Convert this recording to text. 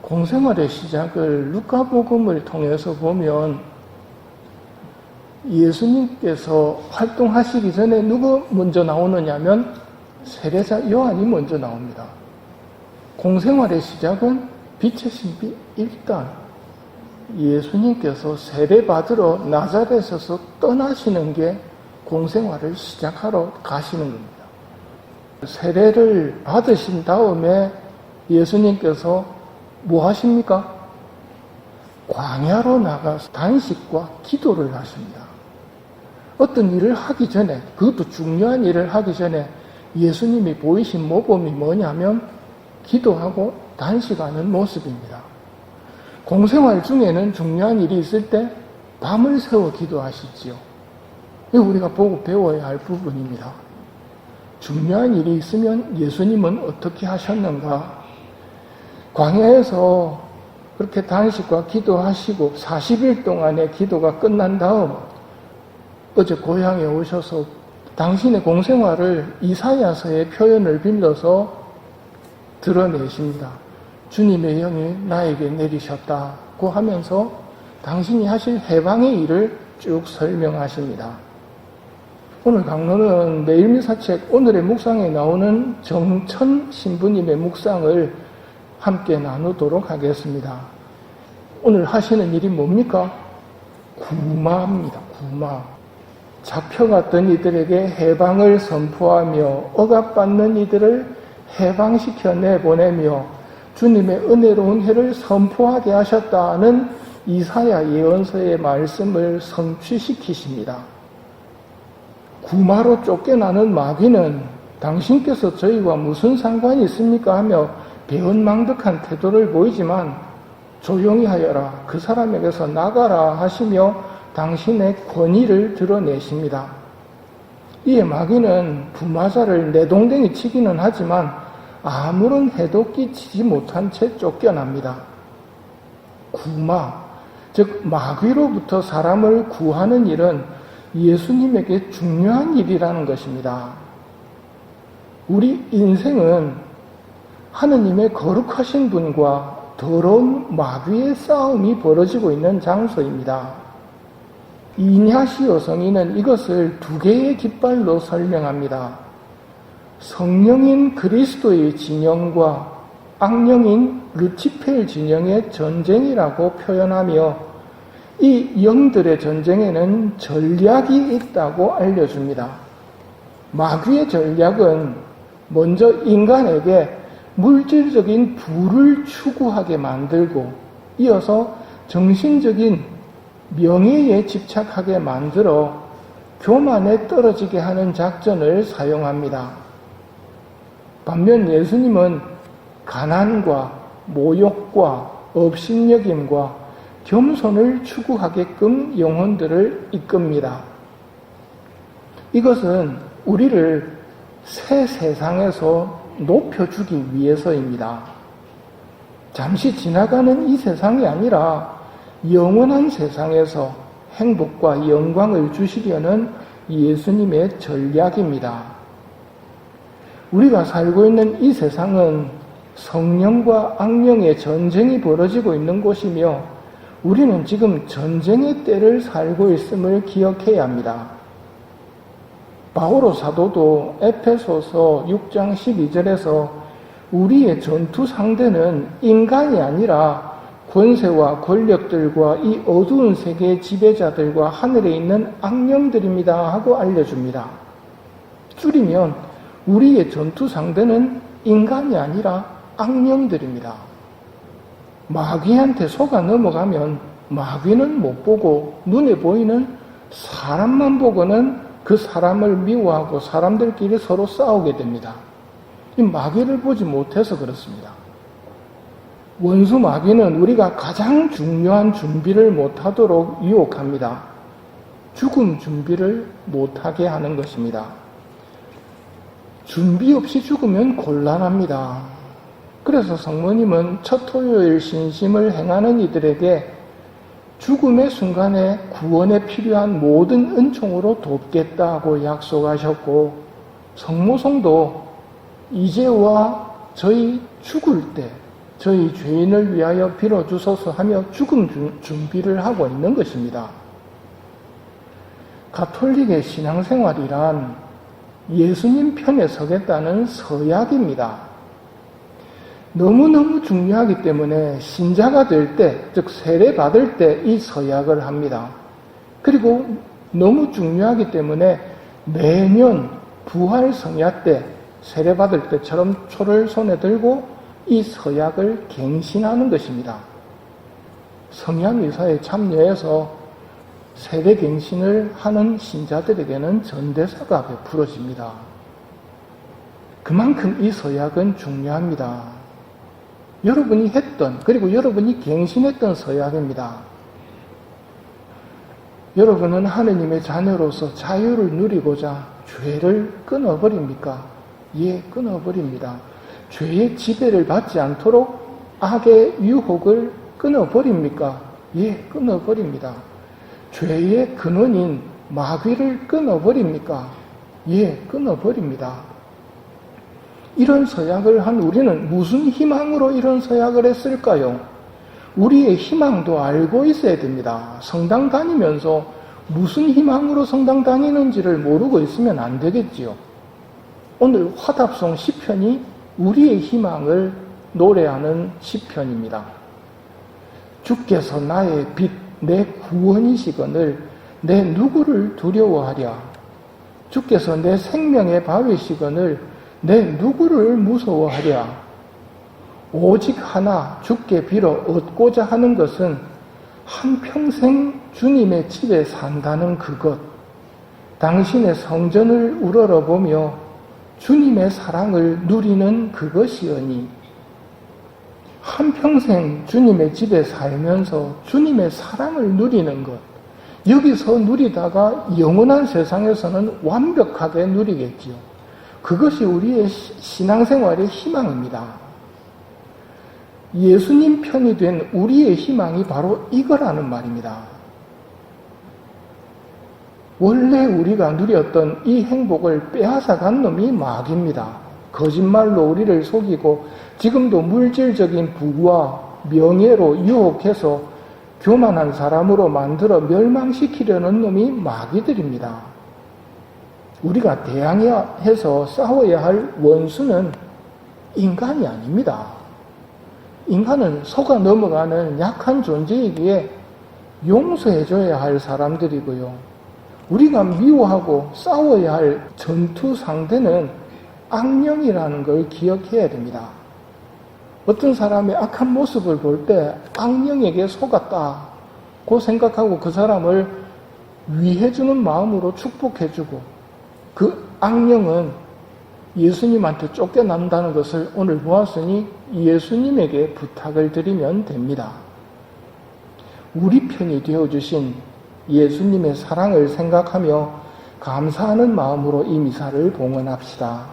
공생활의 시작을 루카복음을 통해서 보면 예수님께서 활동하시기 전에 누가 먼저 나오느냐면 세례자 요한이 먼저 나옵니다. 공생활의 시작은 빛의 신비 1단, 예수님께서 세례받으러 나자렛에서 떠나시는 게 공생활을 시작하러 가시는 겁니다. 세례를 받으신 다음에 예수님께서 뭐 하십니까? 광야로 나가서 단식과 기도를 하십니다. 어떤 일을 하기 전에, 그것도 중요한 일을 하기 전에 예수님이 보이신 모범이 뭐냐면 기도하고 단식하는 모습입니다. 공생활 중에는 중요한 일이 있을 때 밤을 새워 기도하시지요. 이거 우리가 보고 배워야 할 부분입니다. 중요한 일이 있으면 예수님은 어떻게 하셨는가? 광야에서 그렇게 단식과 기도하시고 40일 동안의 기도가 끝난 다음 어제 고향에 오셔서 당신의 공생활을 이사야서의 표현을 빌려서 드러내십니다. 주님의 영이 나에게 내리셨다고 하면서 당신이 하실 해방의 일을 쭉 설명하십니다. 오늘 강론은 매일미사책 오늘의 묵상에 나오는 정천 신부님의 묵상을 함께 나누도록 하겠습니다. 오늘 하시는 일이 뭡니까? 구마입니다. 구마. 잡혀갔던 이들에게 해방을 선포하며 억압받는 이들을 해방시켜 내보내며 주님의 은혜로운 해를 선포하게 하셨다는 이사야 예언서의 말씀을 성취시키십니다. 구마로 쫓겨나는 마귀는 당신께서 저희와 무슨 상관이 있습니까? 하며 배은망덕한 태도를 보이지만 조용히 하여라, 그 사람에게서 나가라 하시며 당신의 권위를 드러내십니다. 이에 마귀는 부마자를 내동댕이 치기는 하지만 아무런 해도 끼치지 못한 채 쫓겨납니다. 구마, 즉 마귀로부터 사람을 구하는 일은 예수님에게 중요한 일이라는 것입니다. 우리 인생은 하느님의 거룩하신 분과 더러운 마귀의 싸움이 벌어지고 있는 장소입니다. 이냐시 여성인은 이것을 두 개의 깃발로 설명합니다. 성령인 그리스도의 진영과 악령인 루치펠 진영의 전쟁이라고 표현하며 이 영들의 전쟁에는 전략이 있다고 알려줍니다. 마귀의 전략은 먼저 인간에게 물질적인 부를 추구하게 만들고 이어서 정신적인 명예에 집착하게 만들어 교만에 떨어지게 하는 작전을 사용합니다. 반면 예수님은 가난과 모욕과 업신여김과 겸손을 추구하게끔 영혼들을 이끕니다. 이것은 우리를 새 세상에서 높여주기 위해서입니다. 잠시 지나가는 이 세상이 아니라 영원한 세상에서 행복과 영광을 주시려는 예수님의 전략입니다. 우리가 살고 있는 이 세상은 성령과 악령의 전쟁이 벌어지고 있는 곳이며 우리는 지금 전쟁의 때를 살고 있음을 기억해야 합니다. 바오로 사도도 에페소서 6장 12절에서 우리의 전투 상대는 인간이 아니라 권세와 권력들과 이 어두운 세계의 지배자들과 하늘에 있는 악령들입니다 하고 알려줍니다. 줄이면 우리의 전투 상대는 인간이 아니라 악령들입니다. 마귀한테 속아 넘어가면 마귀는 못 보고 눈에 보이는 사람만 보고는 그 사람을 미워하고 사람들끼리 서로 싸우게 됩니다. 이 마귀를 보지 못해서 그렇습니다. 원수 마귀는 우리가 가장 중요한 준비를 못하도록 유혹합니다. 죽음 준비를 못하게 하는 것입니다. 준비 없이 죽으면 곤란합니다. 그래서 성모님은 첫 토요일 신심을 행하는 이들에게 죽음의 순간에 구원에 필요한 모든 은총으로 돕겠다고 약속하셨고, 성모성도 이제와 저희 죽을 때 저희 죄인을 위하여 빌어주소서 하며 죽음 준비를 하고 있는 것입니다. 가톨릭의 신앙생활이란 예수님 편에 서겠다는 서약입니다. 너무너무 중요하기 때문에 신자가 될 때, 즉 세례 받을 때 이 서약을 합니다. 그리고 너무 중요하기 때문에 매년 부활 성야 때 세례 받을 때처럼 초를 손에 들고 이 서약을 갱신하는 것입니다. 성야 미사에 참여해서 세례 갱신을 하는 신자들에게는 전대사가 베풀어집니다. 그만큼 이 서약은 중요합니다. 여러분이 했던, 그리고 여러분이 갱신했던 서약입니다. 여러분은 하느님의 자녀로서 자유를 누리고자 죄를 끊어버립니까? 예, 끊어버립니다. 죄의 지배를 받지 않도록 악의 유혹을 끊어버립니까? 예, 끊어버립니다. 죄의 근원인 마귀를 끊어버립니까? 예, 끊어버립니다. 이런 서약을 한 우리는 무슨 희망으로 이런 서약을 했을까요? 우리의 희망도 알고 있어야 됩니다. 성당 다니면서 무슨 희망으로 성당 다니는지를 모르고 있으면 안 되겠지요. 오늘 화답송 시편이 우리의 희망을 노래하는 시편입니다. 주께서 나의 빛, 내 구원이시거늘 내 누구를 두려워하랴. 주께서 내 생명의 바위시거늘 내 누구를 무서워하랴. 오직 하나 주께 빌어 얻고자 하는 것은 한평생 주님의 집에 산다는 그것, 당신의 성전을 우러러보며 주님의 사랑을 누리는 그것이오니, 한평생 주님의 집에 살면서 주님의 사랑을 누리는 것, 여기서 누리다가 영원한 세상에서는 완벽하게 누리겠지요. 그것이 우리의 신앙생활의 희망입니다. 예수님 편이 된 우리의 희망이 바로 이거라는 말입니다. 원래 우리가 누렸던 이 행복을 빼앗아간 놈이 마귀입니다. 거짓말로 우리를 속이고 지금도 물질적인 부와 명예로 유혹해서 교만한 사람으로 만들어 멸망시키려는 놈이 마귀들입니다. 우리가 대항해서 싸워야 할 원수는 인간이 아닙니다. 인간은 속아 넘어가는 약한 존재이기에 용서해줘야 할 사람들이고요. 우리가 미워하고 싸워야 할 전투 상대는 악령이라는 걸 기억해야 됩니다. 어떤 사람의 악한 모습을 볼 때 악령에게 속았다고 생각하고 그 사람을 위해주는 마음으로 축복해주고, 그 악령은 예수님한테 쫓겨난다는 것을 오늘 보았으니 예수님에게 부탁을 드리면 됩니다. 우리 편이 되어주신 예수님의 사랑을 생각하며 감사하는 마음으로 이 미사를 봉헌합시다.